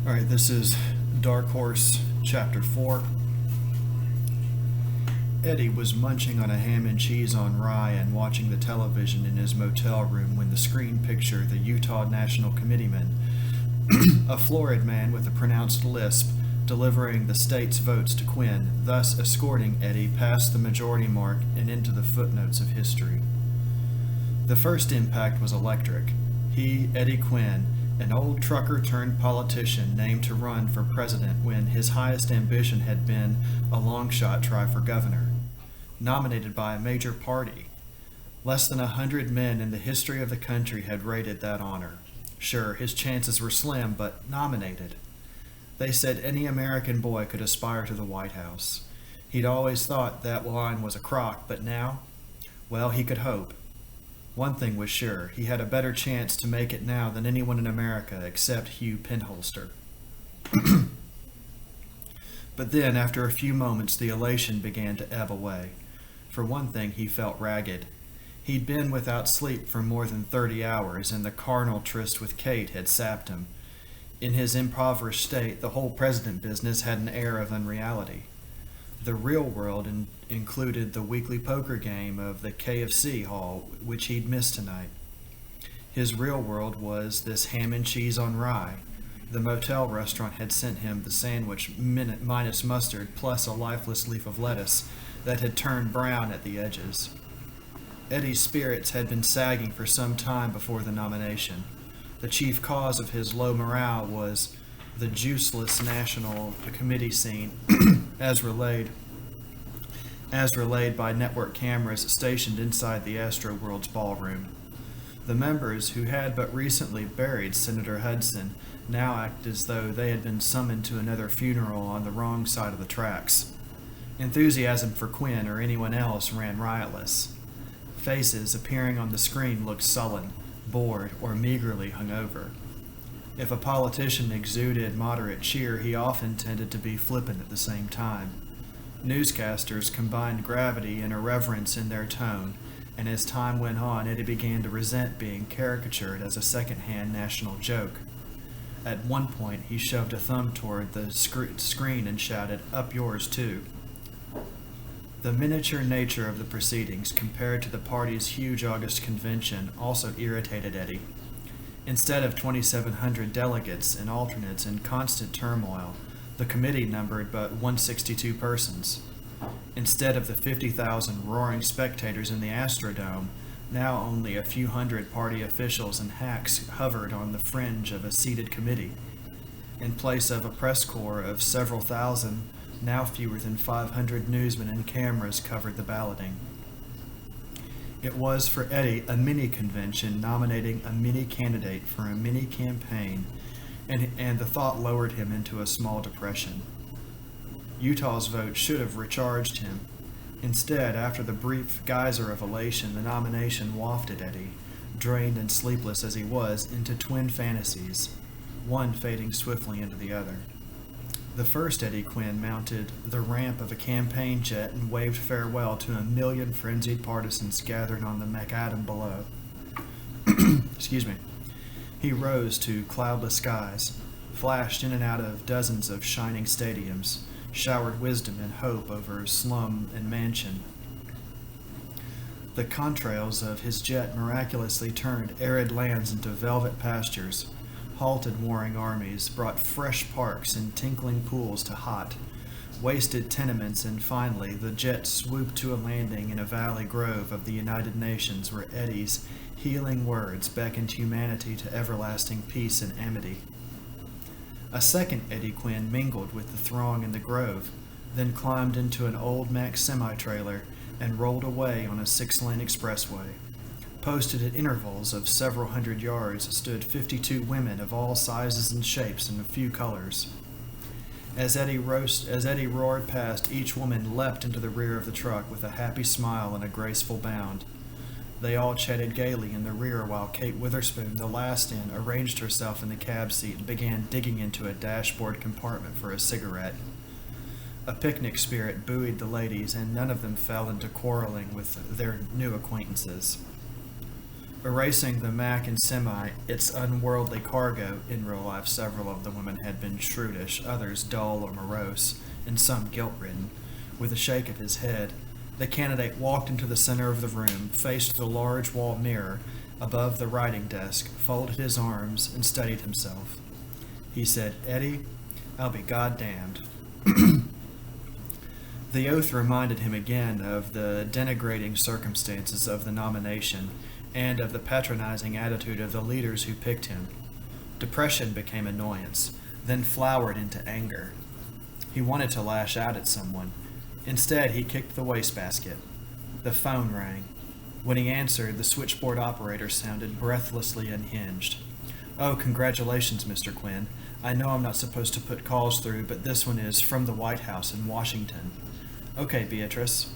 All right, this is Dark Horse Chapter 4. Eddie was munching on a ham and cheese on rye and watching the television in his motel room when the screen pictured the Utah National Committeeman, a florid man with a pronounced lisp, delivering the state's votes to Quinn, thus escorting Eddie past the majority mark and into the footnotes of history. The first impact was electric. He, Eddie Quinn, an old trucker turned politician named to run for president when his highest ambition had been a long shot try for governor. Nominated by a major party. Less than 100 men in the history of the country had rated that honor. Sure, his chances were slim, but nominated. They said any American boy could aspire to the White House. He'd always thought that line was a crock, but now, well, he could hope. One thing was sure, he had a better chance to make it now than anyone in America except Hugh Penholster. But then, after a few moments, the elation began to ebb away. For one thing, he felt ragged. He'd been without sleep for more than 30 hours, and the carnal tryst with Kate had sapped him. In his impoverished state, the whole president business had an air of unreality. The real world included the weekly poker game of the KFC hall, which he'd missed tonight. His real world was this ham and cheese on rye. The motel restaurant had sent him the sandwich minus mustard plus a lifeless leaf of lettuce that had turned brown at the edges. Eddie's spirits had been sagging for some time before the nomination. The chief cause of his low morale was the juiceless national committee scene as relayed by network cameras stationed inside the Astroworld's ballroom. The members, who had but recently buried Senator Hudson, now act as though they had been summoned to another funeral on the wrong side of the tracks. Enthusiasm for Quinn or anyone else ran riotless. Faces appearing on the screen looked sullen, bored, or meagerly hungover. If a politician exuded moderate cheer, he often tended to be flippant at the same time. Newscasters combined gravity and irreverence in their tone, and as time went on, Eddie began to resent being caricatured as a second-hand national joke. At one point, he shoved a thumb toward the screen and shouted, "Up yours, too." The miniature nature of the proceedings, compared to the party's huge August convention, also irritated Eddie. Instead of 2,700 delegates and alternates in constant turmoil, the committee numbered but 162 persons. Instead of the 50,000 roaring spectators in the Astrodome, now only a few hundred party officials and hacks hovered on the fringe of a seated committee. In place of a press corps of several thousand, now fewer than 500 newsmen and cameras covered the balloting. It was for Eddie a mini-convention nominating a mini-candidate for a mini-campaign, and the thought lowered him into a small depression. Utah's vote should have recharged him. Instead, after the brief geyser of elation, the nomination wafted Eddie, drained and sleepless as he was, into twin fantasies, one fading swiftly into the other. The first Eddie Quinn mounted the ramp of a campaign jet and waved farewell to a million frenzied partisans gathered on the macadam below. Excuse me. He rose to cloudless skies, flashed in and out of dozens of shining stadiums, showered wisdom and hope over slum and mansion. The contrails of his jet miraculously turned arid lands into velvet pastures, halted warring armies, brought fresh parks and tinkling pools to hot, wasted tenements, and finally the jet swooped to a landing in a valley grove of the United Nations where Eddie's healing words beckoned humanity to everlasting peace and amity. A second Eddie Quinn mingled with the throng in the grove, then climbed into an old Mack semi-trailer and rolled away on a 6-lane expressway. Posted at intervals of several hundred yards stood 52 women of all sizes and shapes and a few colors. As Eddie roared past, each woman leapt into the rear of the truck with a happy smile and a graceful bound. They all chatted gaily in the rear while Kate Witherspoon, the last in, arranged herself in the cab seat and began digging into a dashboard compartment for a cigarette. A picnic spirit buoyed the ladies, and none of them fell into quarreling with their new acquaintances. Erasing the Mac and Semi, its unworldly cargo, in real life several of the women had been shrewdish, others dull or morose, and some guilt-ridden. With a shake of his head, the candidate walked into the center of the room, faced the large wall mirror above the writing desk, folded his arms, and steadied himself. He said, "Eddie, I'll be goddamned." The oath reminded him again of the denigrating circumstances of the nomination and of the patronizing attitude of the leaders who picked him. Depression became annoyance, then flowered into anger. He wanted to lash out at someone. Instead, he kicked the wastebasket. The phone rang. When he answered, the switchboard operator sounded breathlessly unhinged. "Oh, congratulations, Mr. Quinn. I know I'm not supposed to put calls through, but this one is from the White House in Washington." "Okay, Beatrice.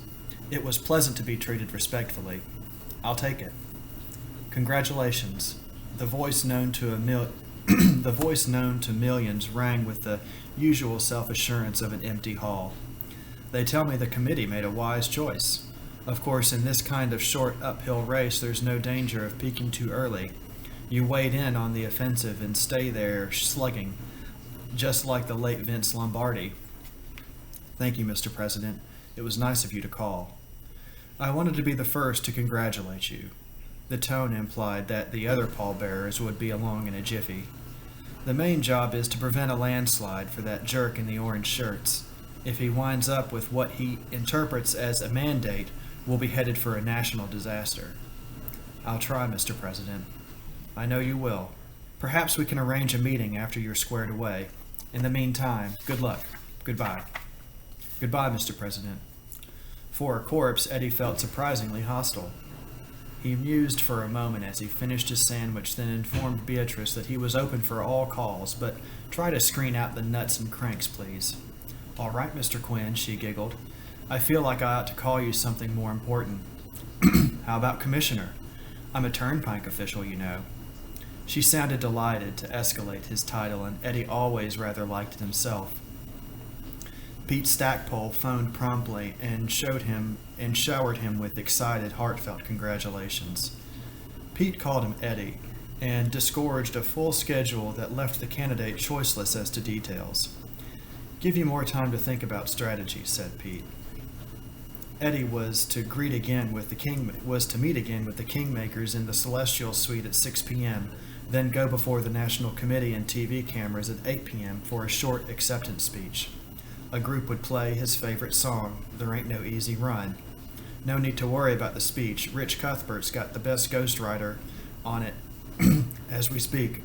It was pleasant to be treated respectfully. I'll take it." "Congratulations." The voice known to millions rang with the usual self-assurance of an empty hall. "They tell me the committee made a wise choice. Of course, in this kind of short uphill race, there's no danger of peaking too early. You wade in on the offensive and stay there slugging, just like the late Vince Lombardi." "Thank you, Mr. President. It was nice of you to call." "I wanted to be the first to congratulate you." The tone implied that the other pallbearers would be along in a jiffy. "The main job is to prevent a landslide for that jerk in the orange shirts. If he winds up with what he interprets as a mandate, we'll be headed for a national disaster." "I'll try, Mr. President." "I know you will. Perhaps we can arrange a meeting after you're squared away. In the meantime, good luck. Goodbye." "Goodbye, Mr. President." For a corpse, Eddie felt surprisingly hostile. He mused for a moment as he finished his sandwich, then informed Beatrice that he was open for all calls, but try to screen out the nuts and cranks, please. "All right, Mr. Quinn," she giggled. "I feel like I ought to call you something more important." "How about Commissioner? I'm a turnpike official, you know." She sounded delighted to escalate his title, and Eddie always rather liked it himself. Pete Stackpole phoned promptly and showered him with excited, heartfelt congratulations. Pete called him Eddie and disgorged a full schedule that left the candidate choiceless as to details. "Give you more time to think about strategy," said Pete. Eddie was to meet again with the Kingmakers in the Celestial Suite at 6 p.m., then go before the National Committee and TV cameras at 8 p.m. for a short acceptance speech. A group would play his favorite song, "There Ain't No Easy Run." No need to worry about the speech. Rich Cuthbert's got the best ghostwriter on it as we speak.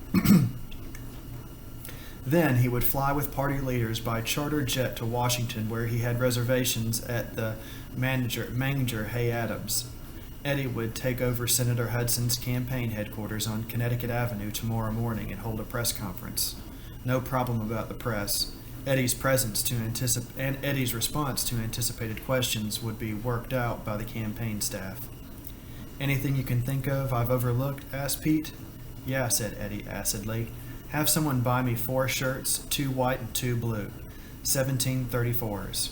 Then he would fly with party leaders by charter jet to Washington, where he had reservations at the Manger Hay Adams. Eddie would take over Senator Hudson's campaign headquarters on Connecticut Avenue tomorrow morning and hold a press conference. No problem about the press. Eddie's response to anticipated questions would be worked out by the campaign staff. "Anything you can think of I've overlooked?" asked Pete. "Yeah," said Eddie acidly. "Have someone buy me 4 shirts, 2 white and 2 blue. 1734s.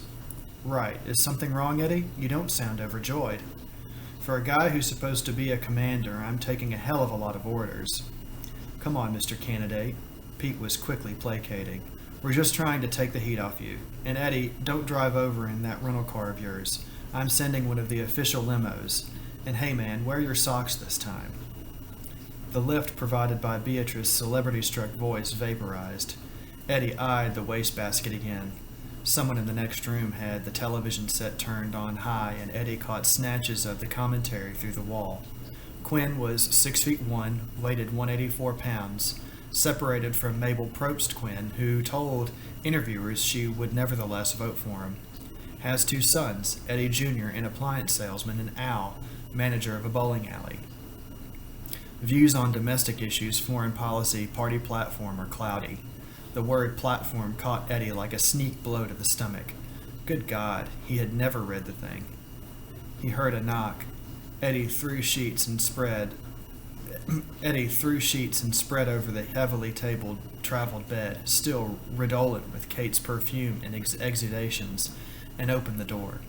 "Right. Is something wrong, Eddie? You don't sound overjoyed." "For a guy who's supposed to be a commander, I'm taking a hell of a lot of orders." "Come on, Mr. Candidate." Pete was quickly placating. "We're just trying to take the heat off you. And Eddie, don't drive over in that rental car of yours. I'm sending one of the official limos. And hey man, wear your socks this time." The lift provided by Beatrice's celebrity-struck voice vaporized. Eddie eyed the wastebasket again. Someone in the next room had the television set turned on high, and Eddie caught snatches of the commentary through the wall. Quinn was 6'1", weighed 184 pounds, separated from Mabel Probst Quinn, who told interviewers she would nevertheless vote for him. Has 2 sons, Eddie Jr., an appliance salesman, and Al, manager of a bowling alley. Views on domestic issues, foreign policy, party platform are cloudy. The word platform caught Eddie like a sneak blow to the stomach. Good God, he had never read the thing. He heard a knock. Eddie threw sheets and spread over the heavily traveled bed, still redolent with Kate's perfume and exudations, and opened the door.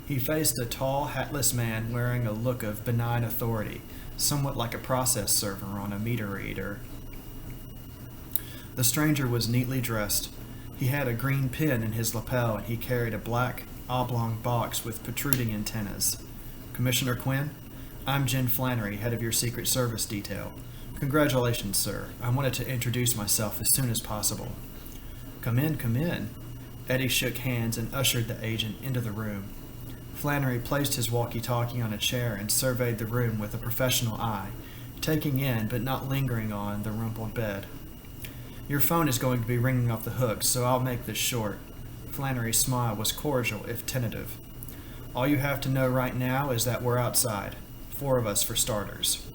He faced a tall, hatless man wearing a look of benign authority, somewhat like a process server on a meter reader. The stranger was neatly dressed. He had a green pin in his lapel, and he carried a black, oblong box with protruding antennas. "Commissioner Quinn? I'm Jen Flannery, head of your Secret Service detail. Congratulations, sir. I wanted to introduce myself as soon as possible." Come in, come in." Eddie shook hands and ushered the agent into the room. Flannery placed his walkie-talkie on a chair and surveyed the room with a professional eye, taking in but not lingering on the rumpled bed. "Your phone is going to be ringing off the hook, so I'll make this short." Flannery's smile was cordial, if tentative. "All you have to know right now is that we're outside. 4 of us for starters.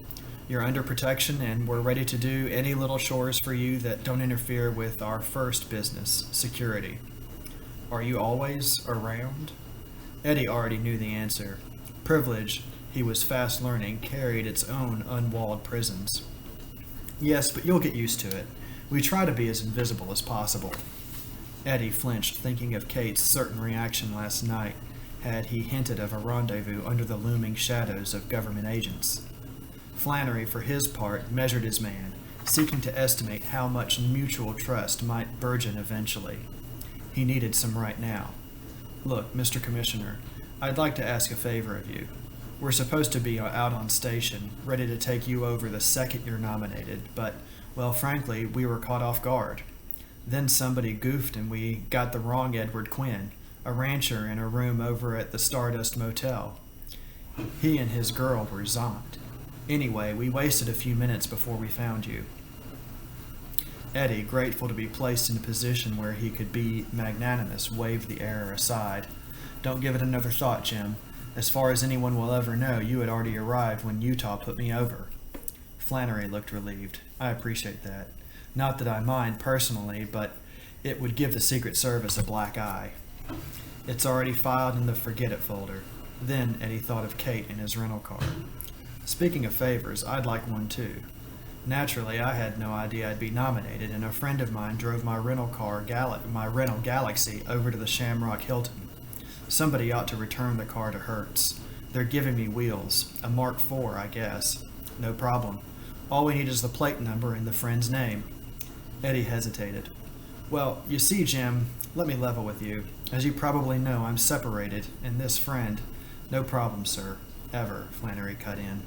You're under protection, and we're ready to do any little chores for you that don't interfere with our first business, security. Are you always around?" Eddie already knew the answer. Privilege, he was fast learning, carried its own unwalled prisons. "Yes, but you'll get used to it. We try to be as invisible as possible." Eddie flinched, thinking of Kate's certain reaction last night had he hinted of a rendezvous under the looming shadows of government agents. Flannery, for his part, measured his man, seeking to estimate how much mutual trust might burgeon eventually. He needed some right now. "Look, Mr. Commissioner, I'd like to ask a favor of you. We're supposed to be out on station, ready to take you over the second you're nominated, but, well, frankly, we were caught off guard. Then somebody goofed and we got the wrong Edward Quinn, a rancher in a room over at the Stardust Motel. He and his girl were zonked. Anyway, we wasted a few minutes before we found you." Eddie, grateful to be placed in a position where he could be magnanimous, waved the error aside. "Don't give it another thought, Jim. As far as anyone will ever know, you had already arrived when Utah put me over." Flannery looked relieved. "I appreciate that. Not that I mind personally, but it would give the Secret Service a black eye. It's already filed in the forget it folder." Then Eddie thought of Kate and his rental car. "Speaking of favors, I'd like one too. Naturally, I had no idea I'd be nominated, and a friend of mine drove my rental Galaxy over to the Shamrock Hilton. Somebody ought to return the car to Hertz. They're giving me wheels, a Mark IV, I guess. No problem. All we need is the plate number and the friend's name." Eddie hesitated. "Well, you see, Jim, let me level with you. As you probably know, I'm separated, and this friend—" "No problem, sir. Ever," Flannery cut in.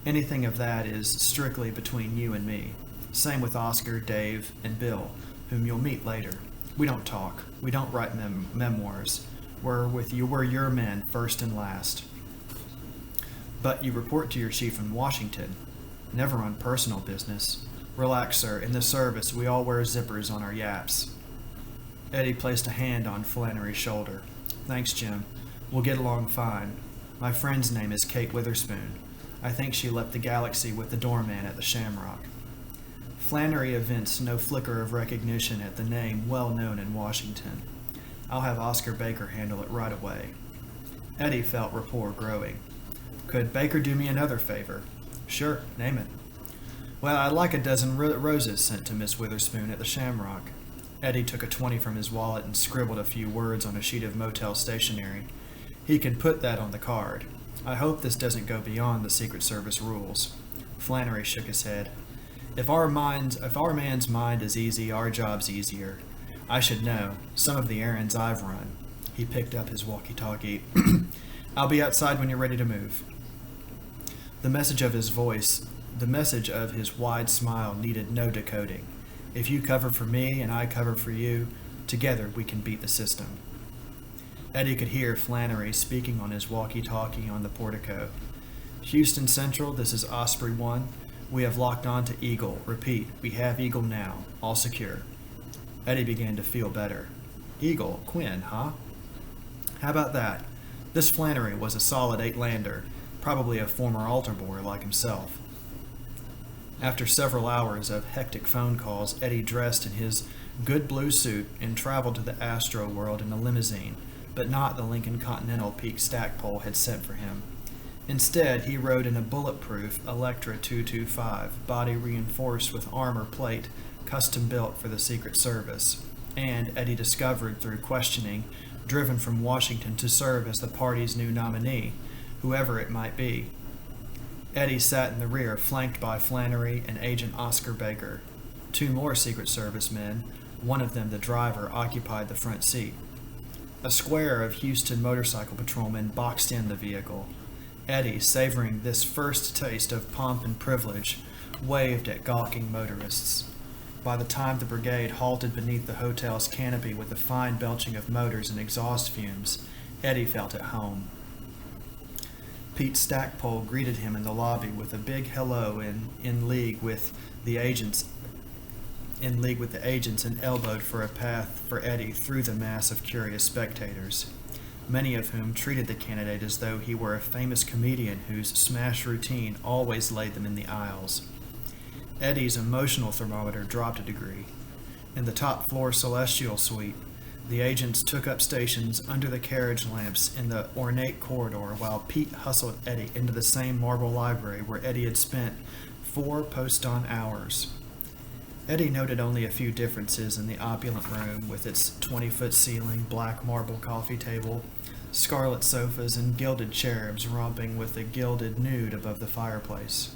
"Anything of that is strictly between you and me. Same with Oscar, Dave, and Bill, whom you'll meet later. We don't talk. We don't write memoirs. We're your men, first and last." "But you report to your chief in Washington. Never on personal business. Relax, sir. In the service, we all wear zippers on our yaps." Eddie placed a hand on Flannery's shoulder. "Thanks, Jim. We'll get along fine. My friend's name is Kate Witherspoon. I think she left the Galaxy with the doorman at the Shamrock." Flannery evinced no flicker of recognition at the name well known in Washington. "I'll have Oscar Baker handle it right away." Eddie felt rapport growing. "Could Baker do me another favor?" "Sure, name it." "Well, I'd like a dozen roses sent to Miss Witherspoon at the Shamrock." Eddie took a 20 from his wallet and scribbled a few words on a sheet of motel stationery. He could put that on the card. "I hope this doesn't go beyond the Secret Service rules." Flannery shook his head. If our man's mind is easy, our job's easier. I should know. Some of the errands I've run." He picked up his walkie-talkie. "I'll be outside when you're ready to move." The message of his wide smile needed no decoding. If you cover for me and I cover for you, together we can beat the system. Eddie could hear Flannery speaking on his walkie-talkie on the portico. "Houston Central, this is Osprey 1. We have locked on to Eagle. Repeat, we have Eagle now. All secure." Eddie began to feel better. "Eagle? Quinn, huh? How about that? This Flannery was a solid 8-lander, probably a former altar boy like himself." After several hours of hectic phone calls, Eddie dressed in his good blue suit and traveled to the Astro World in a limousine, but not the Lincoln Continental Pete Stackpole had sent for him. Instead, he rode in a bulletproof Electra 225, body reinforced with armor plate, custom built for the Secret Service, and, Eddie discovered through questioning, driven from Washington to serve as the party's new nominee, whoever it might be. Eddie sat in the rear, flanked by Flannery and Agent Oscar Baker. Two more Secret Service men, one of them the driver, occupied the front seat. A square of Houston motorcycle patrolmen boxed in the vehicle. Eddie, savoring this first taste of pomp and privilege, waved at gawking motorists. By the time the brigade halted beneath the hotel's canopy with the fine belching of motors and exhaust fumes, Eddie felt at home. Pete Stackpole greeted him in the lobby with a big hello in league with the agents and elbowed for a path for Eddie through the mass of curious spectators, many of whom treated the candidate as though he were a famous comedian whose smash routine always laid them in the aisles. Eddie's emotional thermometer dropped a degree. In the top floor celestial suite, the agents took up stations under the carriage lamps in the ornate corridor while Pete hustled Eddie into the same marble library where Eddie had spent 4 post-dawn hours. Eddie noted only a few differences in the opulent room with its 20-foot ceiling, black marble coffee table, scarlet sofas, and gilded cherubs romping with a gilded nude above the fireplace.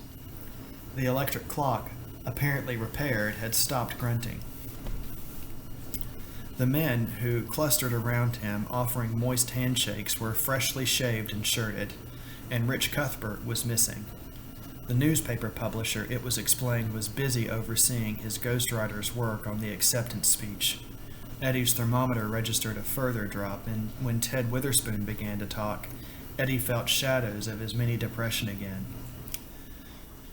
The electric clock, apparently repaired, had stopped grunting. The men who clustered around him offering moist handshakes were freshly shaved and shirted, and Rich Cuthbert was missing. The newspaper publisher, it was explained, was busy overseeing his ghostwriter's work on the acceptance speech. Eddie's thermometer registered a further drop, and when Ted Witherspoon began to talk, Eddie felt shadows of his mini depression again.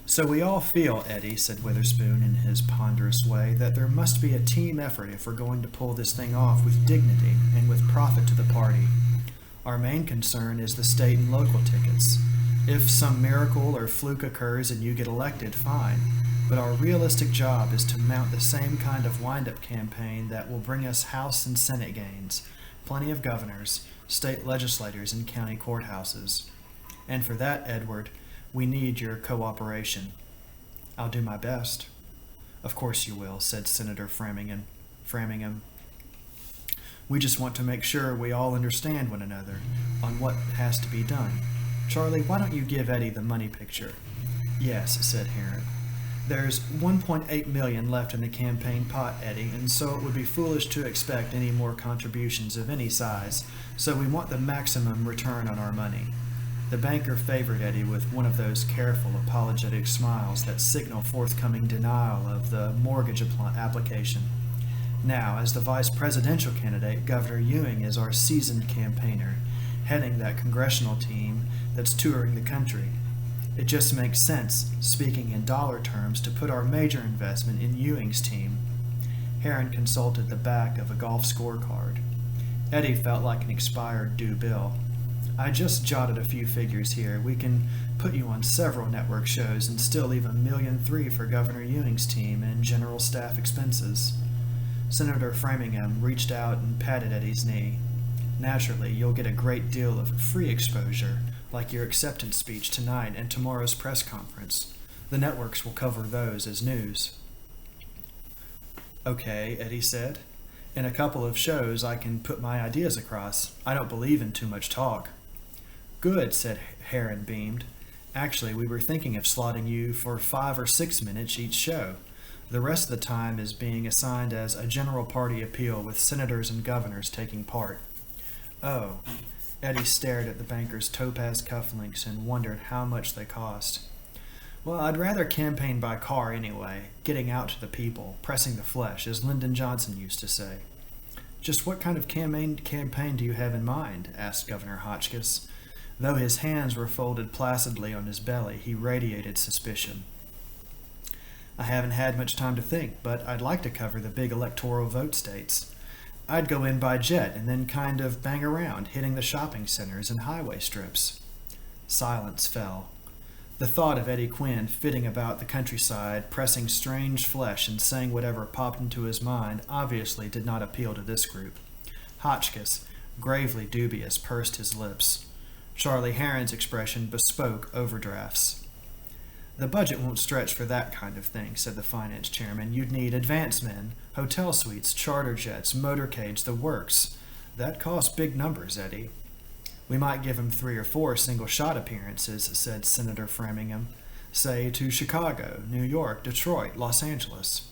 "So we all feel, Eddie," said Witherspoon in his ponderous way, "that there must be a team effort if we're going to pull this thing off with dignity and with profit to the party. Our main concern is the state and local tickets. If some miracle or fluke occurs and you get elected, fine. But our realistic job is to mount the same kind of wind-up campaign that will bring us House and Senate gains, plenty of governors, state legislators, and county courthouses. And for that, Edward, we need your cooperation." "I'll do my best." "Of course you will," said Senator Framingham. "We just want to make sure we all understand one another on what has to be done. Charlie, why don't you give Eddie the money picture?" "Yes," said Heron. "There's $1.8 million left in the campaign pot, Eddie, and so it would be foolish to expect any more contributions of any size, so we want the maximum return on our money." The banker favored Eddie with one of those careful, apologetic smiles that signal forthcoming denial of the mortgage application. "Now, as the vice presidential candidate, Governor Ewing is our seasoned campaigner, heading that congressional team that's touring the country. It just makes sense, speaking in dollar terms, to put our major investment in Ewing's team." Heron consulted the back of a golf scorecard. Eddie felt like an expired due bill. "I just jotted a few figures here. We can put you on several network shows and still leave $1.3 million for Governor Ewing's team and general staff expenses." Senator Framingham reached out and patted Eddie's knee. "Naturally, you'll get a great deal of free exposure, like your acceptance speech tonight and tomorrow's press conference. The networks will cover those as news." "Okay," Eddie said. "In a couple of shows I can put my ideas across. I don't believe in too much talk." "Good," said Heron, beamed. "Actually, we were thinking of slotting you for 5 or 6 minutes each show. The rest of the time is being assigned as a general party appeal with senators and governors taking part." "Oh." Eddie stared at the banker's topaz cufflinks and wondered how much they cost. "Well, I'd rather campaign by car anyway, getting out to the people, pressing the flesh, as Lyndon Johnson used to say." "Just what kind of campaign do you have in mind?" asked Governor Hotchkiss. Though his hands were folded placidly on his belly, he radiated suspicion. "I haven't had much time to think, but I'd like to cover the big electoral vote states. I'd go in by jet and then kind of bang around, hitting the shopping centers and highway strips." Silence fell. The thought of Eddie Quinn fitting about the countryside, pressing strange flesh and saying whatever popped into his mind obviously did not appeal to this group. Hotchkiss, gravely dubious, pursed his lips. Charlie Heron's expression bespoke overdrafts. "The budget won't stretch for that kind of thing," said the finance chairman. "You'd need advance men, hotel suites, charter jets, motorcades, the works. That costs big numbers, Eddie." We might give him 3 or 4 single-shot appearances, said Senator Framingham. Say to Chicago, New York, Detroit, Los Angeles.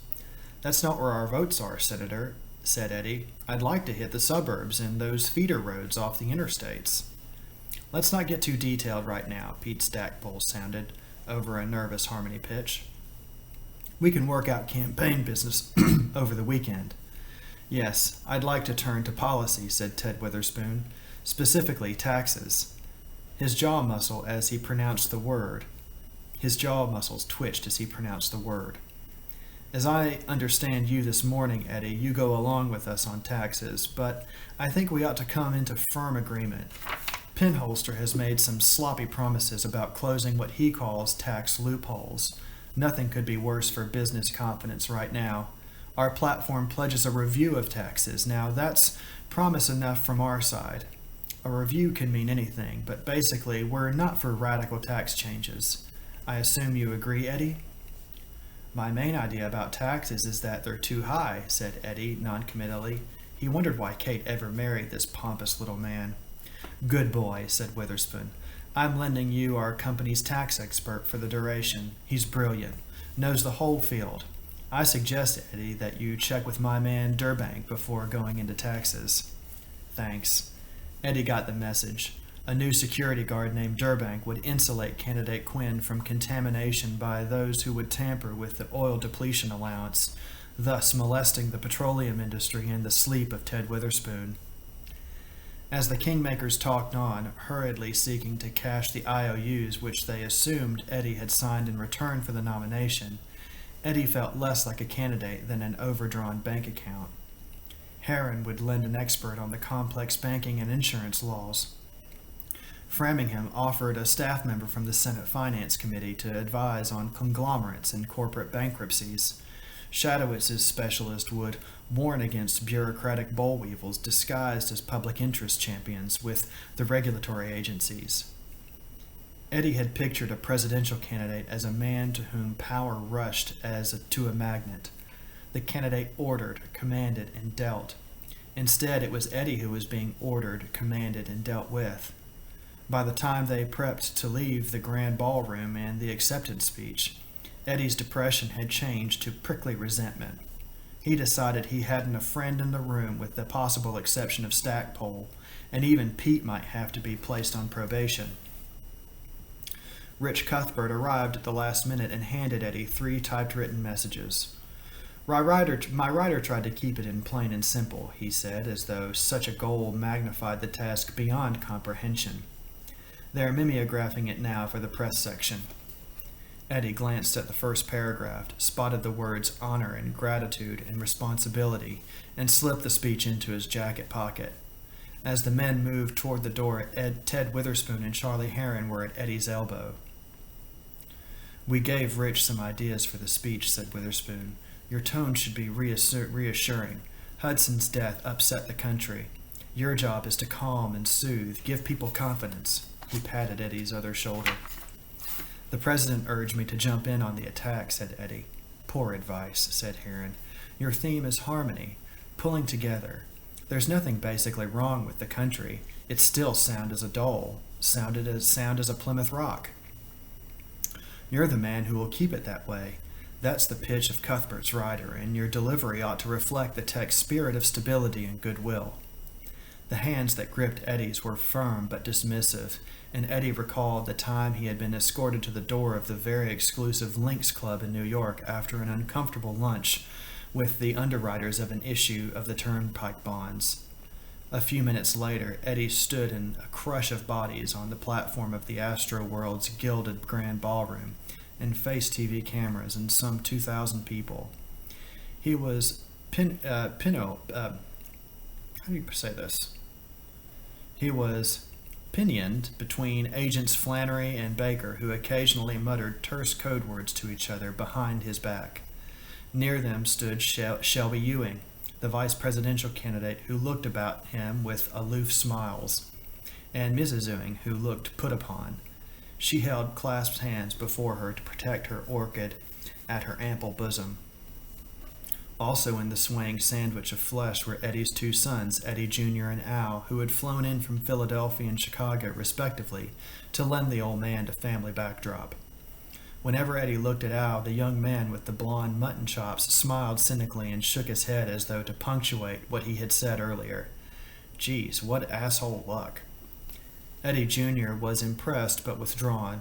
That's not where our votes are, Senator, said Eddie. I'd like to hit the suburbs and those feeder roads off the interstates. Let's not get too detailed right now, Pete Stackpole sounded over a nervous harmony pitch. We can work out campaign business over the weekend. Yes, I'd like to turn to policy, said Ted Witherspoon, specifically taxes. His jaw muscles twitched as he pronounced the word. As I understand you this morning, Eddie, you go along with us on taxes, but I think we ought to come into firm agreement. Penholster has made some sloppy promises about closing what he calls tax loopholes. Nothing could be worse for business confidence right now. Our platform pledges a review of taxes. Now, that's promise enough from our side. A review can mean anything, but basically, we're not for radical tax changes. I assume you agree, Eddie? My main idea about taxes is that they're too high, said Eddie noncommittally. He wondered why Kate ever married this pompous little man. Good boy, said Witherspoon. I'm lending you our company's tax expert for the duration. He's brilliant, knows the whole field. I suggest, Eddie, that you check with my man Durbank before going into taxes. Thanks. Eddie got the message. A new security guard named Durbank would insulate candidate Quinn from contamination by those who would tamper with the oil depletion allowance, thus molesting the petroleum industry in the sleep of Ted Witherspoon. As the Kingmakers talked on, hurriedly seeking to cash the IOUs which they assumed Eddie had signed in return for the nomination, Eddie felt less like a candidate than an overdrawn bank account. Herron would lend an expert on the complex banking and insurance laws. Framingham offered a staff member from the Senate Finance Committee to advise on conglomerates and corporate bankruptcies. Shadowitz's specialist would warn against bureaucratic boll weevils disguised as public interest champions with the regulatory agencies. Eddie had pictured a presidential candidate as a man to whom power rushed as to a magnet. The candidate ordered, commanded, and dealt. Instead, it was Eddie who was being ordered, commanded, and dealt with. By the time they prepped to leave the grand ballroom and the acceptance speech, Eddie's depression had changed to prickly resentment. He decided he hadn't a friend in the room with the possible exception of Stackpole, and even Pete might have to be placed on probation. Rich Cuthbert arrived at the last minute and handed Eddie 3 typewritten messages. My writer tried to keep it in plain and simple, he said, as though such a goal magnified the task beyond comprehension. They're mimeographing it now for the press section. Eddie glanced at the first paragraph, spotted the words honor and gratitude and responsibility, and slipped the speech into his jacket pocket. As the men moved toward the door, Ted Witherspoon and Charlie Herron were at Eddie's elbow. We gave Rich some ideas for the speech, said Witherspoon. Your tone should be reassuring. Hudson's death upset the country. Your job is to calm and soothe, give people confidence. He patted Eddie's other shoulder. The president urged me to jump in on the attack, said Eddie. Poor advice, said Herron. Your theme is harmony, pulling together. There's nothing basically wrong with the country. It's still sound as a dole, sound as a Plymouth Rock. You're the man who will keep it that way. That's the pitch of Cuthbert's rider, and your delivery ought to reflect the text's spirit of stability and goodwill. The hands that gripped Eddie's were firm but dismissive, and Eddie recalled the time he had been escorted to the door of the very exclusive Lynx Club in New York after an uncomfortable lunch with the underwriters of an issue of the Turnpike bonds. A few minutes later, Eddie stood in a crush of bodies on the platform of the Astroworld's gilded grand ballroom, and faced TV cameras and some 2,000 people. He was how do you say this? He was pinioned between agents Flannery and Baker, who occasionally muttered terse code words to each other behind his back. Near them stood Shelby Ewing, the vice presidential candidate, who looked about him with aloof smiles, and Mrs. Ewing, who looked put upon. She held clasped hands before her to protect her orchid at her ample bosom. Also in the swaying sandwich of flesh were Eddie's two sons, Eddie Jr. and Al, who had flown in from Philadelphia and Chicago, respectively, to lend the old man a family backdrop. Whenever Eddie looked at Al, the young man with the blonde mutton chops smiled cynically and shook his head as though to punctuate what he had said earlier. Geez, what asshole luck. Eddie Jr. was impressed but withdrawn.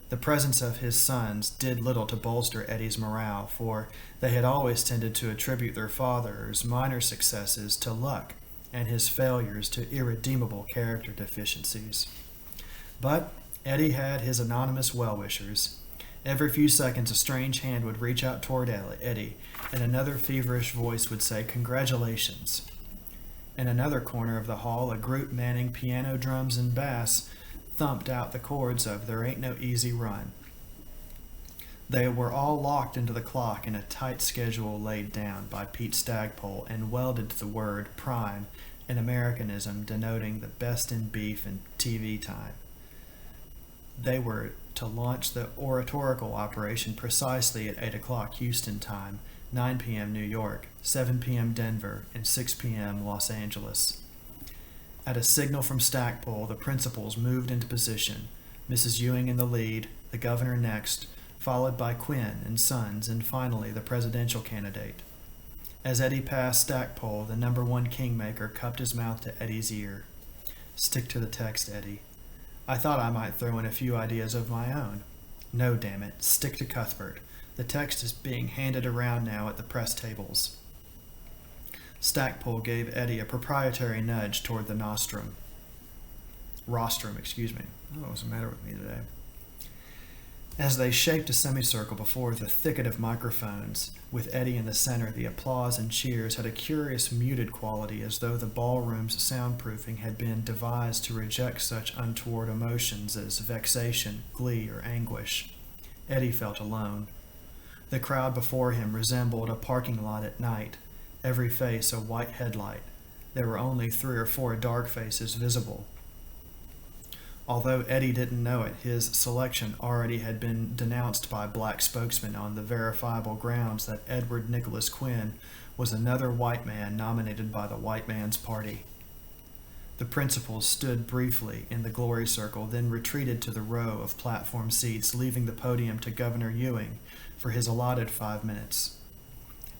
The presence of his sons did little to bolster Eddie's morale, for they had always tended to attribute their father's minor successes to luck and his failures to irredeemable character deficiencies. But Eddie had his anonymous well-wishers. Every few seconds a strange hand would reach out toward Eddie, and another feverish voice would say, "Congratulations." In another corner of the hall, a group manning piano, drums, and bass thumped out the chords of There Ain't No Easy Run. They were all locked into the clock in a tight schedule laid down by Pete Stagpole and welded to the word prime, an Americanism denoting the best in beef and TV time. They were to launch the oratorical operation precisely at 8 o'clock Houston time, 9 p.m. New York, 7 p.m. Denver, and 6 p.m. Los Angeles. At a signal from Stackpole, the principals moved into position, Mrs. Ewing in the lead, the governor next, followed by Quinn and Sons, and finally the presidential candidate. As Eddie passed Stackpole, the number one kingmaker cupped his mouth to Eddie's ear. "Stick to the text, Eddie. I thought I might throw in a few ideas of my own." "No, damn it, stick to Cuthbert. The text is being handed around now at the press tables." Stackpole gave Eddie a proprietary nudge toward the rostrum. What's the matter with me today? As they shaped a semicircle before the thicket of microphones, with Eddie in the center, the applause and cheers had a curious muted quality, as though the ballroom's soundproofing had been devised to reject such untoward emotions as vexation, glee, or anguish. Eddie felt alone. The crowd before him resembled a parking lot at night, every face a white headlight. There were only 3 or 4 dark faces visible. Although Eddie didn't know it, his selection already had been denounced by black spokesmen on the verifiable grounds that Edward Nicholas Quinn was another white man nominated by the white man's party. The principals stood briefly in the glory circle, then retreated to the row of platform seats, leaving the podium to Governor Ewing for his allotted 5 minutes.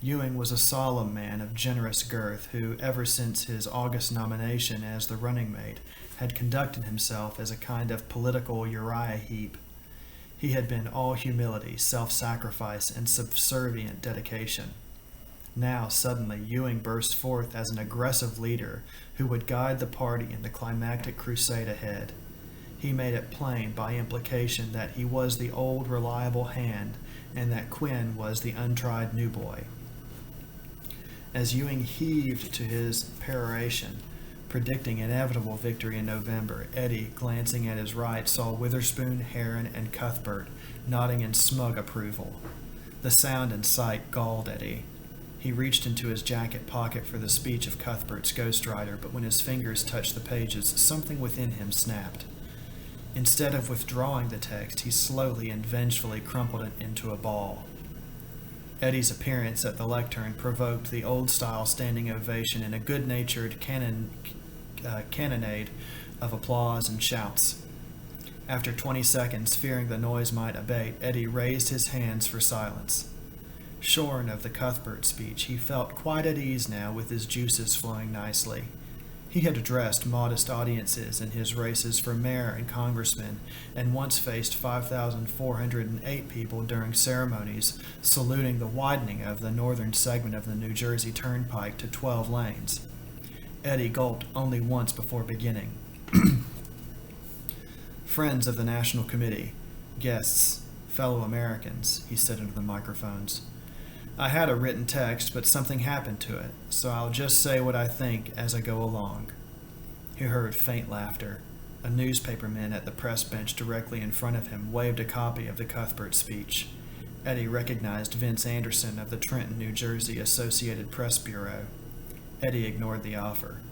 Ewing was a solemn man of generous girth who, ever since his August nomination as the running mate, had conducted himself as a kind of political Uriah Heep. He had been all humility, self-sacrifice, and subservient dedication. Now, suddenly, Ewing burst forth as an aggressive leader who would guide the party in the climactic crusade ahead. He made it plain by implication that he was the old reliable hand and that Quinn was the untried new boy. As Ewing heaved to his peroration, predicting inevitable victory in November, Eddie, glancing at his right, saw Witherspoon, Herron, and Cuthbert nodding in smug approval. The sound and sight galled Eddie. He reached into his jacket pocket for the speech of Cuthbert's ghostwriter, but when his fingers touched the pages, something within him snapped. Instead of withdrawing the text, he slowly and vengefully crumpled it into a ball. Eddie's appearance at the lectern provoked the old-style standing ovation and a good-natured cannonade of applause and shouts. After 20 seconds, fearing the noise might abate, Eddie raised his hands for silence. Shorn of the Cuthbert speech, he felt quite at ease now with his juices flowing nicely. He had addressed modest audiences in his races for mayor and congressman, and once faced 5,408 people during ceremonies saluting the widening of the northern segment of the New Jersey Turnpike to 12 lanes. Eddie gulped only once before beginning. "Friends of the National Committee, guests, fellow Americans," he said into the microphones. "I had a written text, but something happened to it, so I'll just say what I think as I go along." He heard faint laughter. A newspaperman at the press bench directly in front of him waved a copy of the Cuthbert speech. Eddie recognized Vince Anderson of the Trenton, New Jersey Associated Press Bureau. Eddie ignored the offer.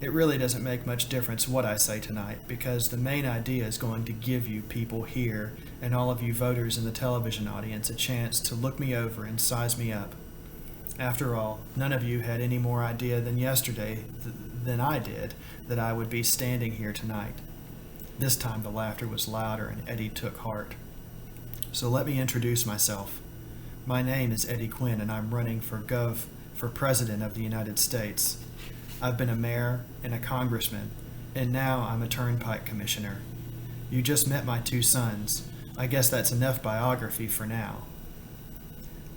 "It really doesn't make much difference what I say tonight, because the main idea is going to give you people here and all of you voters in the television audience a chance to look me over and size me up. After all, none of you had any more idea than yesterday than I did that I would be standing here tonight. This time the laughter was louder and Eddie took heart. So let me introduce myself. My name is Eddie Quinn and I'm running for President of the United States. I've been a mayor and a congressman, and now I'm a turnpike commissioner. You just met my two sons. I guess that's enough biography for now.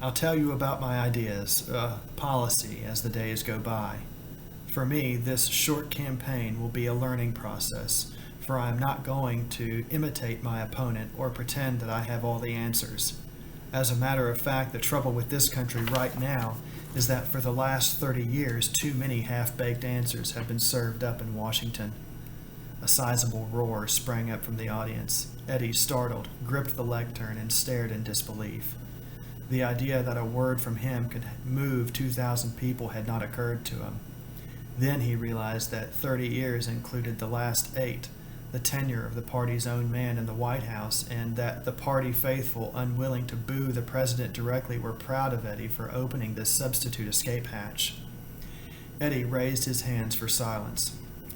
I'll tell you about my ideas, policy, as the days go by. For me, this short campaign will be a learning process, for I am not going to imitate my opponent or pretend that I have all the answers. As a matter of fact, the trouble with this country right now is that for the last 30 years, too many half-baked answers have been served up in Washington. A sizable roar sprang up from the audience. Eddie, startled, gripped the lectern and stared in disbelief. The idea that a word from him could move 2,000 people had not occurred to him. Then he realized that 30 years included the last 8, the tenure of the party's own man in the White House, and that the party faithful, unwilling to boo the president directly, were proud of Eddie for opening this substitute escape hatch. Eddie raised his hands for silence.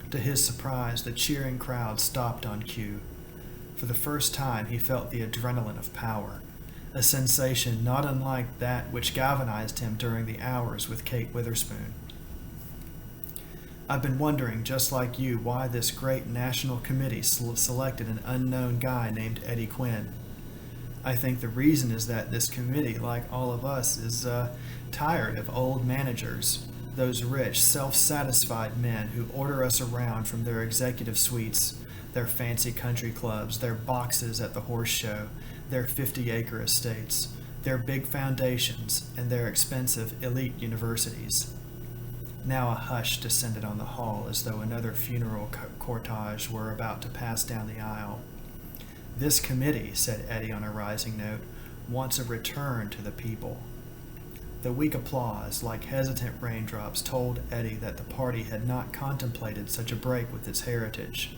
To his surprise, the cheering crowd stopped on cue. For the first time, he felt the adrenaline of power, a sensation not unlike that which galvanized him during the hours with Kate Witherspoon. I've been wondering, just like you, why this great national committee selected an unknown guy named Eddie Quinn. I think the reason is that this committee, like all of us, is tired of old managers, those rich, self-satisfied men who order us around from their executive suites, their fancy country clubs, their boxes at the horse show, their 50-acre estates, their big foundations, and their expensive elite universities. Now a hush descended on the hall as though another funeral cortege were about to pass down the aisle. This committee, said Eddie on a rising note, wants a return to the people. The weak applause, like hesitant raindrops, told Eddie that the party had not contemplated such a break with its heritage.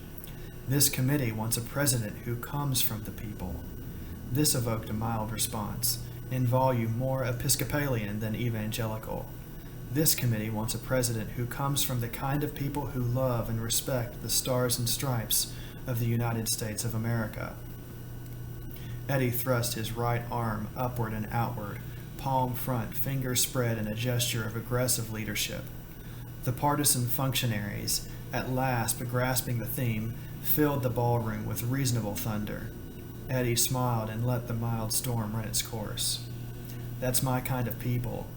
This committee wants a president who comes from the people. This evoked a mild response, in volume more Episcopalian than evangelical. This committee wants a president who comes from the kind of people who love and respect the stars and stripes of the United States of America. Eddie thrust his right arm upward and outward, palm front, fingers spread in a gesture of aggressive leadership. The partisan functionaries, at last grasping the theme, filled the ballroom with reasonable thunder. Eddie smiled and let the mild storm run its course. That's my kind of people.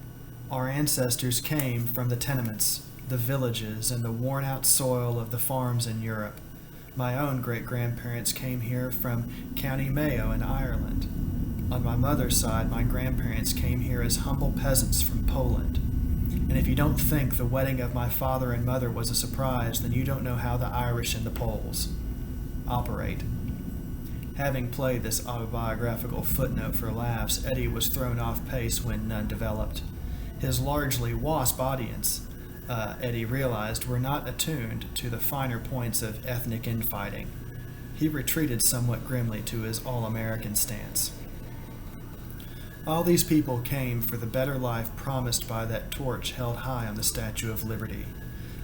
Our ancestors came from the tenements, the villages, and the worn-out soil of the farms in Europe. My own great-grandparents came here from County Mayo in Ireland. On my mother's side, my grandparents came here as humble peasants from Poland. And if you don't think the wedding of my father and mother was a surprise, then you don't know how the Irish and the Poles operate. Having played this autobiographical footnote for laughs, Eddie was thrown off pace when none developed. His largely WASP audience, Eddie realized, were not attuned to the finer points of ethnic infighting. He retreated somewhat grimly to his all-American stance. All these people came for the better life promised by that torch held high on the Statue of Liberty.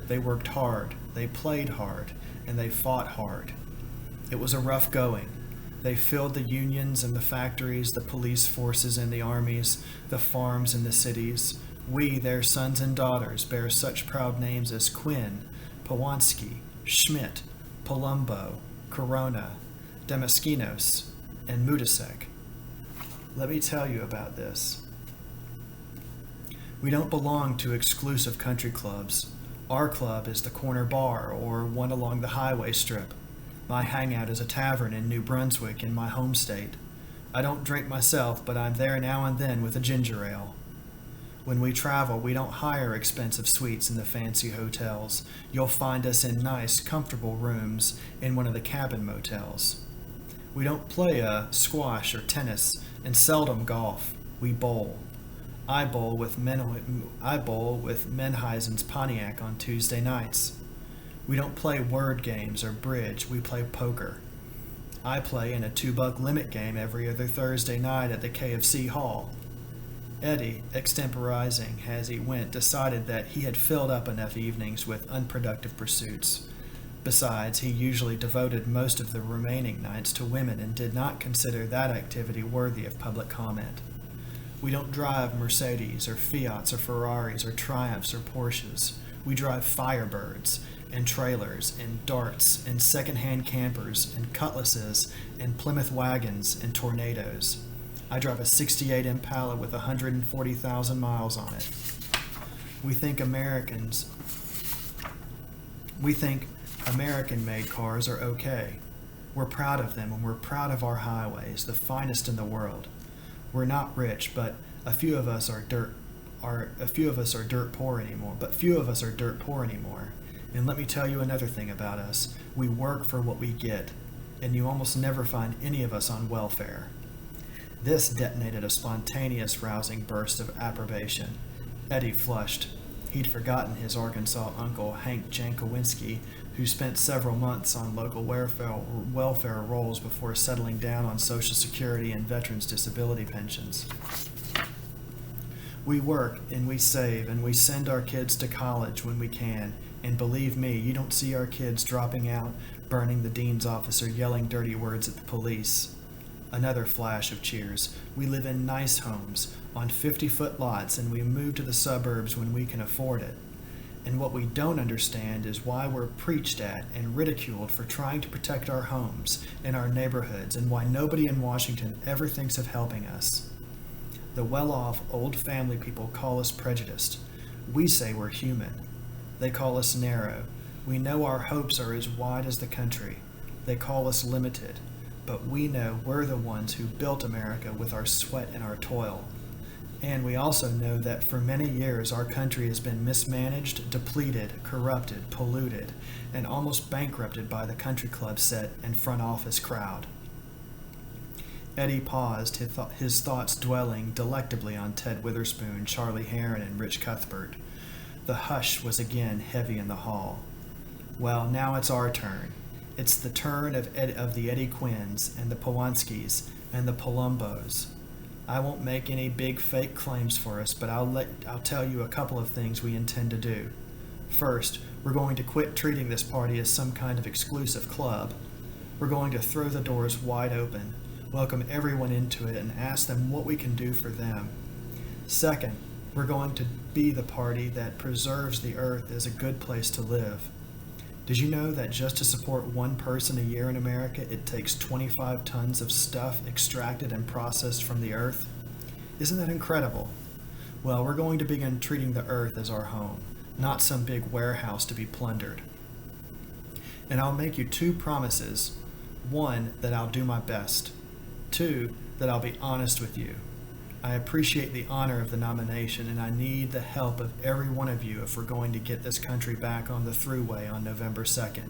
They worked hard, they played hard, and they fought hard. It was a rough going. They filled the unions and the factories, the police forces and the armies, the farms and the cities. We, their sons and daughters, bear such proud names as Quinn, Powanski, Schmidt, Palumbo, Corona, Damaskinos, and Mudasek. Let me tell you about this. We don't belong to exclusive country clubs. Our club is the corner bar or one along the highway strip. My hangout is a tavern in New Brunswick in my home state. I don't drink myself, but I'm there now and then with a ginger ale. When we travel, we don't hire expensive suites in the fancy hotels. You'll find us in nice, comfortable rooms in one of the cabin motels. We don't play squash or tennis, and seldom golf. We bowl. I bowl with Menheisen's Pontiac on Tuesday nights. We don't play word games or bridge. We play poker. I play in a $2 limit game every other Thursday night at the KFC Hall. Eddie, extemporizing as he went, decided that he had filled up enough evenings with unproductive pursuits. Besides, he usually devoted most of the remaining nights to women and did not consider that activity worthy of public comment. We don't drive Mercedes or Fiats or Ferraris or Triumphs or Porsches. We drive Firebirds and trailers and darts and second-hand campers and cutlasses and Plymouth wagons and tornadoes. I drive a 68 Impala with 140,000 miles on it. We think American-made cars are okay. We're proud of them, and we're proud of our highways, the finest in the world. We're not rich, but few of us are dirt poor anymore. And let me tell you another thing about us. We work for what we get, and you almost never find any of us on welfare. This detonated a spontaneous, rousing burst of approbation. Eddie flushed. He'd forgotten his Arkansas uncle, Hank Jankowinski, who spent several months on local welfare rolls before settling down on Social Security and veterans' disability pensions. We work and we save and we send our kids to college when we can, and believe me, you don't see our kids dropping out, burning the dean's office, or yelling dirty words at the police. Another flash of cheers. We live in nice homes, on 50-foot lots, and we move to the suburbs when we can afford it. And what we don't understand is why we're preached at and ridiculed for trying to protect our homes and our neighborhoods, and why nobody in Washington ever thinks of helping us. The well-off, old family people call us prejudiced. We say we're human. They call us narrow. We know our hopes are as wide as the country. They call us limited. But we know we're the ones who built America with our sweat and our toil. And we also know that for many years our country has been mismanaged, depleted, corrupted, polluted, and almost bankrupted by the country club set and front office crowd. Eddie paused, his thoughts dwelling delectably on Ted Witherspoon, Charlie Heron, and Rich Cuthbert. The hush was again heavy in the hall. Well, now it's our turn. It's the turn of the Eddie Quinns and the Powanskis and the Palombos. I won't make any big fake claims for us, but I'll tell you a couple of things we intend to do. First, we're going to quit treating this party as some kind of exclusive club. We're going to throw the doors wide open, welcome everyone into it, and ask them what we can do for them. Second, we're going to be the party that preserves the earth as a good place to live. Did you know that just to support one person a year in America, it takes 25 tons of stuff extracted and processed from the earth? Isn't that incredible? Well, we're going to begin treating the earth as our home, not some big warehouse to be plundered. And I'll make you 2 promises. 1, that I'll do my best. 2, that I'll be honest with you. I appreciate the honor of the nomination, and I need the help of every one of you if we're going to get this country back on the thruway on November 2nd.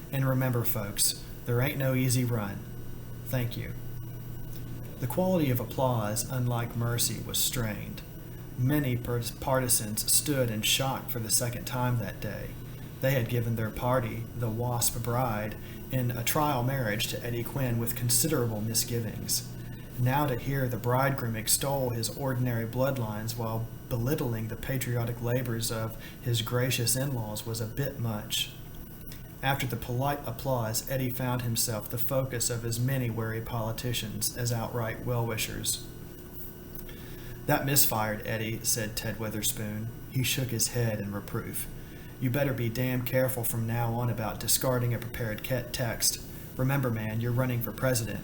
And remember, folks, there ain't no easy run. Thank you. The quality of applause, unlike mercy, was strained. Many partisans stood in shock for the second time that day. They had given their party, the WASP bride, in a trial marriage to Eddie Quinn with considerable misgivings. Now to hear the bridegroom extol his ordinary bloodlines while belittling the patriotic labors of his gracious in-laws was a bit much. After the polite applause, Eddie found himself the focus of as many wary politicians as outright well-wishers. "That misfired, Eddie," said Ted Witherspoon. He shook his head in reproof. "You better be damn careful from now on about discarding a prepared text. Remember, man, you're running for president."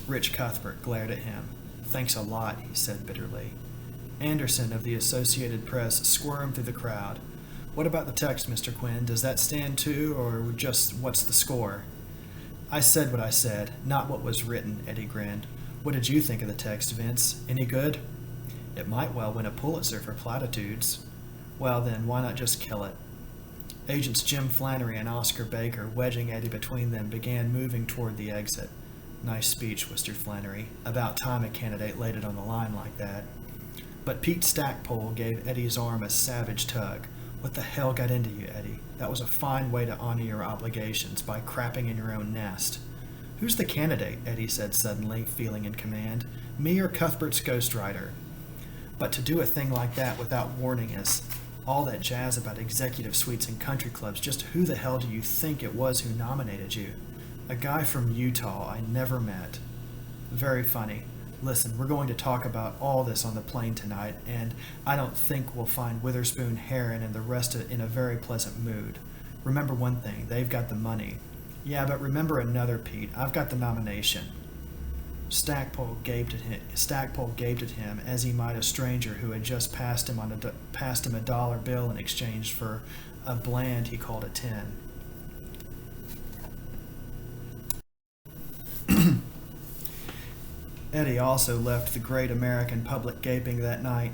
Rich Cuthbert glared at him. "Thanks a lot," he said bitterly. Anderson of the Associated Press squirmed through the crowd. "What about the text, Mr. Quinn? Does that stand too, or just what's the score?" "I said what I said, not what was written," Eddie grinned. "What did you think of the text, Vince? Any good?" "It might well win a Pulitzer for platitudes." "Well then, why not just kill it?" Agents Jim Flannery and Oscar Baker, wedging Eddie between them, began moving toward the exit. "Nice speech," whispered Flannery. "About time a candidate laid it on the line like that." But Pete Stackpole gave Eddie's arm a savage tug. "What the hell got into you, Eddie? That was a fine way to honor your obligations, by crapping in your own nest." "Who's the candidate?" Eddie said suddenly, feeling in command. "Me or Cuthbert's ghostwriter?" But to do a thing like that without warning us, all that jazz about executive suites and country clubs, just who the hell do you think it was who nominated you? A guy from Utah I never met. Very funny. Listen, we're going to talk about all this on the plane tonight, and I don't think we'll find Witherspoon, Heron, and the rest in a very pleasant mood. Remember one thing, they've got the money. Yeah, but remember another, Pete, I've got the nomination. Stackpole gaped at him as he might a stranger who had just passed him a dollar bill in exchange for a bland he called a 10. Eddie also left the great American public gaping that night.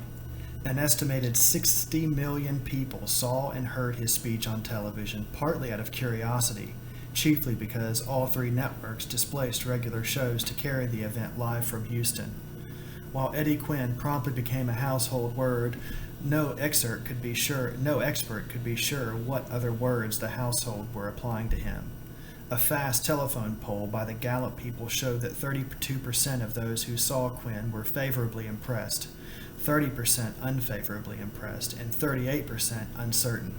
An estimated 60 million people saw and heard his speech on television, partly out of curiosity, chiefly because all three networks displaced regular shows to carry the event live from Houston. While Eddie Quinn promptly became a household word, no expert could be sure what other words the household were applying to him. A fast telephone poll by the Gallup people showed that 32% of those who saw Quinn were favorably impressed, 30% unfavorably impressed, and 38% uncertain.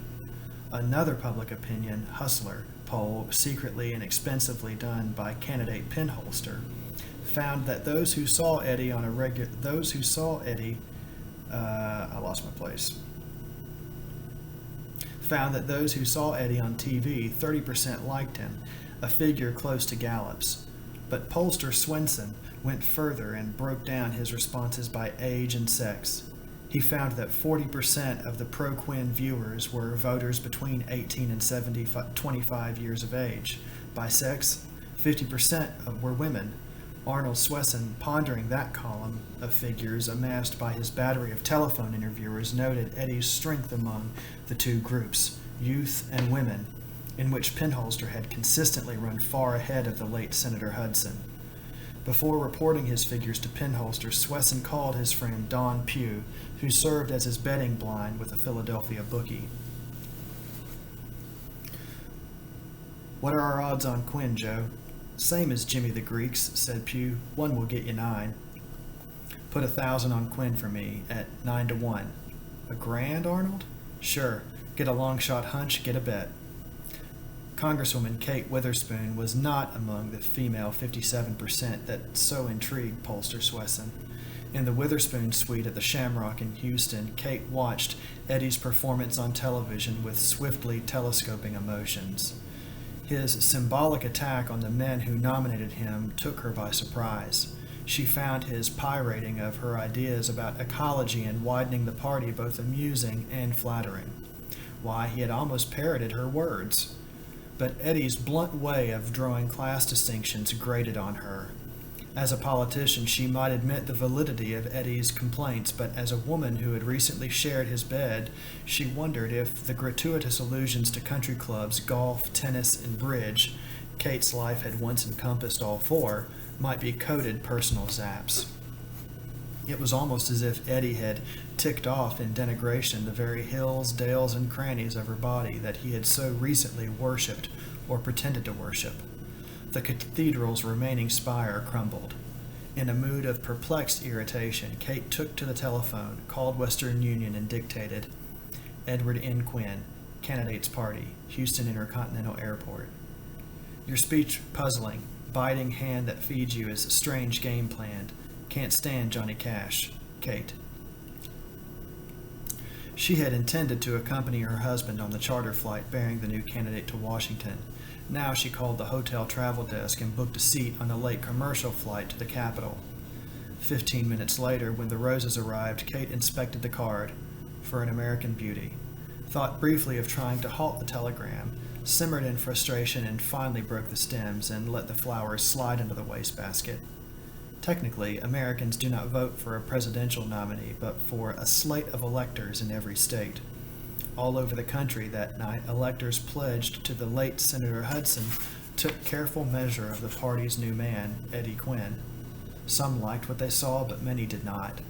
Another public opinion hustler poll, secretly and expensively done by candidate Penholster, found that those who saw Eddie on TV, 30% liked him, a figure close to Gallup's. But pollster Swenson went further and broke down his responses by age and sex. He found that 40% of the pro-Quinn viewers were voters between 18 and 25 years of age. By sex, 50% were women. Arnold Swenson, pondering that column of figures amassed by his battery of telephone interviewers, noted Eddie's strength among the two groups, youth and women, in which Penholster had consistently run far ahead of the late Senator Hudson. Before reporting his figures to Penholster, Swenson called his friend Don Pugh, who served as his betting blind with a Philadelphia bookie. "What are our odds on Quinn, Joe?" "Same as Jimmy the Greek's," said Pugh. "One will get you 9. "Put 1,000 on Quinn for me at 9-1. "A grand, Arnold?" "Sure. Get a long shot hunch, get a bet." Congresswoman Kate Witherspoon was not among the female 57% that so intrigued pollster Swenson. In the Witherspoon suite at the Shamrock in Houston, Kate watched Eddie's performance on television with swiftly telescoping emotions. His symbolic attack on the men who nominated him took her by surprise. She found his pyrating of her ideas about ecology and widening the party both amusing and flattering. Why, he had almost parroted her words. But Eddie's blunt way of drawing class distinctions grated on her. As a politician, she might admit the validity of Eddie's complaints, but as a woman who had recently shared his bed, she wondered if the gratuitous allusions to country clubs, golf, tennis, and bridge — Kate's life had once encompassed all four — might be coded personal zaps. It was almost as if Eddie had ticked off in denigration the very hills, dales, and crannies of her body that he had so recently worshipped or pretended to worship. The cathedral's remaining spire crumbled. In a mood of perplexed irritation, Kate took to the telephone, called Western Union, and dictated, "Edward N. Quinn, Candidates Party, Houston Intercontinental Airport. Your speech puzzling, biting hand that feeds you is strange game planned. Can't stand Johnny Cash. Kate." She had intended to accompany her husband on the charter flight bearing the new candidate to Washington. Now she called the hotel travel desk and booked a seat on a late commercial flight to the capital. 15 minutes later, when the roses arrived, Kate inspected the card for an American beauty, thought briefly of trying to halt the telegram, simmered in frustration, and finally broke the stems and let the flowers slide into the wastebasket. Technically, Americans do not vote for a presidential nominee, but for a slate of electors in every state. All over the country that night, electors pledged to the late Senator Hudson took careful measure of the party's new man, Eddie Quinn. Some liked what they saw, but many did not.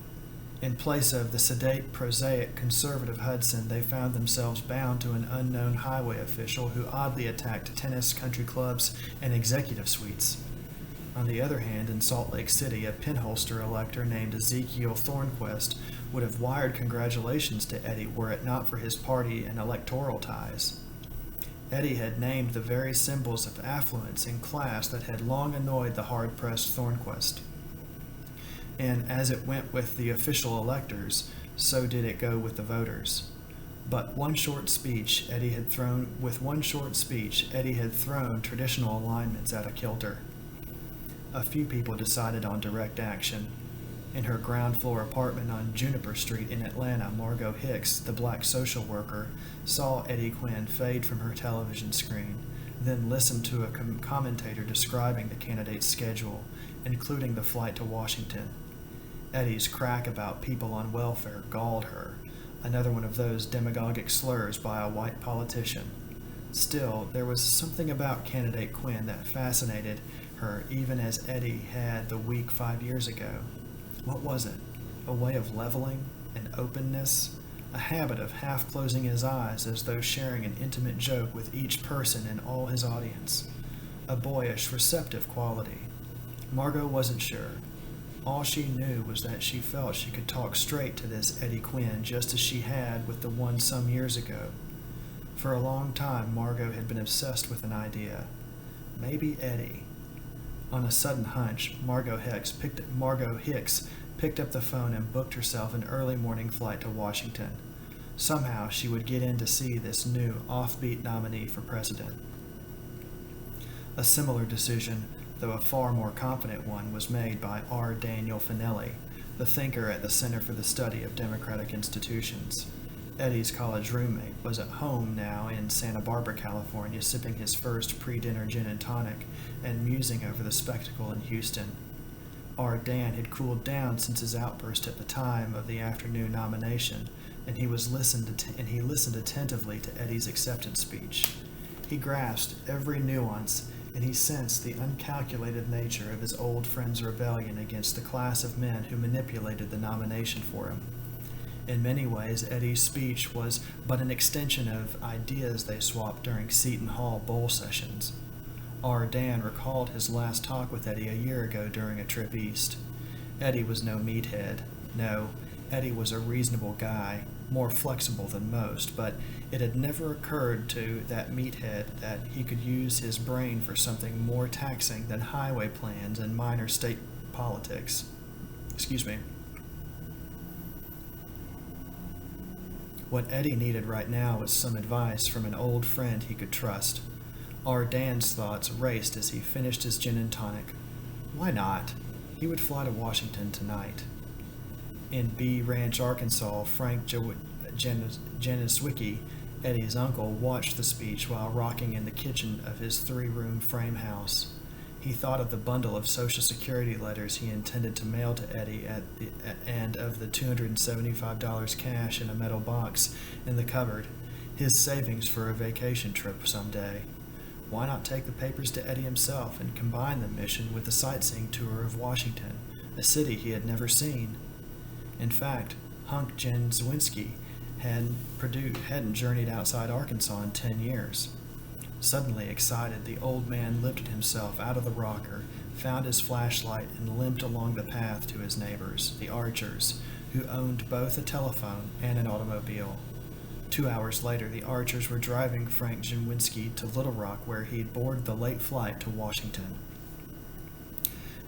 In place of the sedate, prosaic, conservative Hudson, they found themselves bound to an unknown highway official who oddly attacked tennis, country clubs, and executive suites. On the other hand, in Salt Lake City, a pinholster elector named Ezekiel Thornquist would have wired congratulations to Eddie were it not for his party and electoral ties. Eddie had named the very symbols of affluence and class that had long annoyed the hard-pressed Thornquist. And as it went with the official electors, so did it go with the voters. But with one short speech, Eddie had thrown traditional alignments out of kilter. A few people decided on direct action. In her ground floor apartment on Juniper Street in Atlanta, Margot Hicks, the black social worker, saw Eddie Quinn fade from her television screen, then listened to a commentator describing the candidate's schedule, including the flight to Washington. Eddie's crack about people on welfare galled her, another one of those demagogic slurs by a white politician. Still, there was something about candidate Quinn that fascinated her, even as Eddie had the week 5 years ago. What was it? A way of leveling? An openness? A habit of half closing his eyes as though sharing an intimate joke with each person in all his audience? A boyish, receptive quality. Margot wasn't sure. All she knew was that she felt she could talk straight to this Eddie Quinn just as she had with the one some years ago. For a long time, Margot had been obsessed with an idea. Maybe Eddie. On a sudden hunch, Margot Hicks picked up the phone and booked herself an early morning flight to Washington. Somehow she would get in to see this new, offbeat nominee for president. A similar decision, though a far more confident one, was made by R. Daniel Finelli, the thinker at the Center for the Study of Democratic Institutions. Eddie's college roommate was at home now in Santa Barbara, California, sipping his first pre-dinner gin and tonic and musing over the spectacle in Houston. R. Dan had cooled down since his outburst at the time of the afternoon nomination, and he listened attentively to Eddie's acceptance speech. He grasped every nuance, and he sensed the uncalculated nature of his old friend's rebellion against the class of men who manipulated the nomination for him. In many ways, Eddie's speech was but an extension of ideas they swapped during Seton Hall bowl sessions. R. Dan recalled his last talk with Eddie a year ago during a trip east. Eddie was no meathead. No, Eddie was a reasonable guy, more flexible than most, but it had never occurred to that meathead that he could use his brain for something more taxing than highway plans and minor state politics. What Eddie needed right now was some advice from an old friend he could trust. R. Dan's thoughts raced as he finished his gin and tonic. Why not? He would fly to Washington tonight. In Bee Ranch, Arkansas, Frank Janiswicki, Eddie's uncle, watched the speech while rocking in the kitchen of his 3-room frame house. He thought of the bundle of Social Security letters he intended to mail to Eddie and of the $275 cash in a metal box in the cupboard, his savings for a vacation trip someday. Why not take the papers to Eddie himself and combine the mission with a sightseeing tour of Washington, a city he had never seen? In fact, Hunk Janiswicki hadn't journeyed outside Arkansas in 10 years. Suddenly excited, the old man lifted himself out of the rocker, found his flashlight, and limped along the path to his neighbors, the Archers, who owned both a telephone and an automobile. 2 hours later, the Archers were driving Frank Janiswicki to Little Rock, where he'd boarded the late flight to Washington.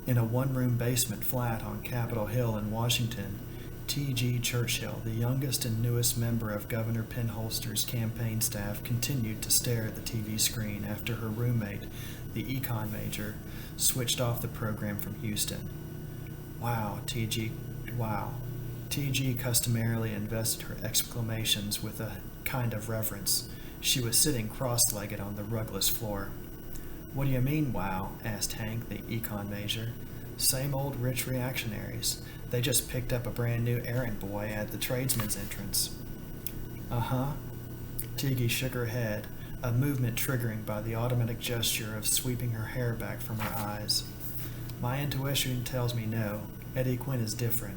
In a 1-room basement flat on Capitol Hill in Washington, T.G. Churchill, the youngest and newest member of Governor Penholster's campaign staff, continued to stare at the TV screen after her roommate, the econ major, switched off the program from Houston. Wow. T.G. customarily invested her exclamations with a kind of reverence. She was sitting cross-legged on the rugless floor. "What do you mean, wow?" asked Hank, the econ major. "Same old rich reactionaries. They just picked up a brand new errand boy at the tradesman's entrance." "Uh-huh." Tiggy shook her head, a movement triggered by the automatic gesture of sweeping her hair back from her eyes. "My intuition tells me no. Eddie Quinn is different.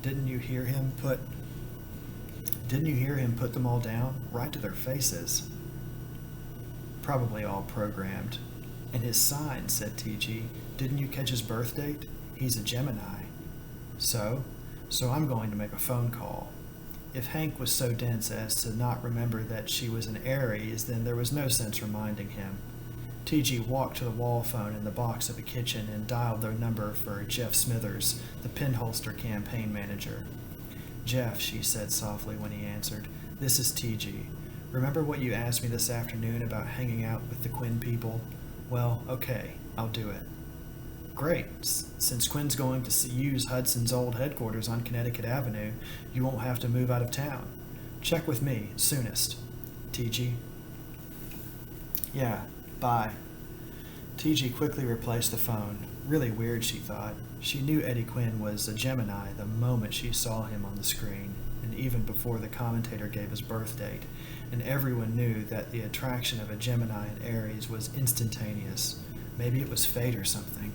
Didn't you hear him put them all down, right to their faces?" "Probably all programmed." And his sign, said TG. Didn't you catch his birth date? He's a Gemini. So? So I'm going to make a phone call. If Hank was so dense as to not remember that she was an Aries, then there was no sense reminding him. TG walked to the wall phone in the box of the kitchen and dialed their number for Jeff Smithers, the Pinholster campaign manager. Jeff, she said softly when he answered, this is TG. Remember what you asked me this afternoon about hanging out with the Quinn people? Well, okay, I'll do it. Great. Since Quinn's going to use Hudson's old headquarters on Connecticut Avenue, you won't have to move out of town. Check with me, soonest. TG. Yeah, bye. TG quickly replaced the phone. Really weird, she thought. She knew Eddie Quinn was a Gemini the moment she saw him on the screen, and even before the commentator gave his birth date, and everyone knew that the attraction of a Gemini and Aries was instantaneous. Maybe it was fate or something.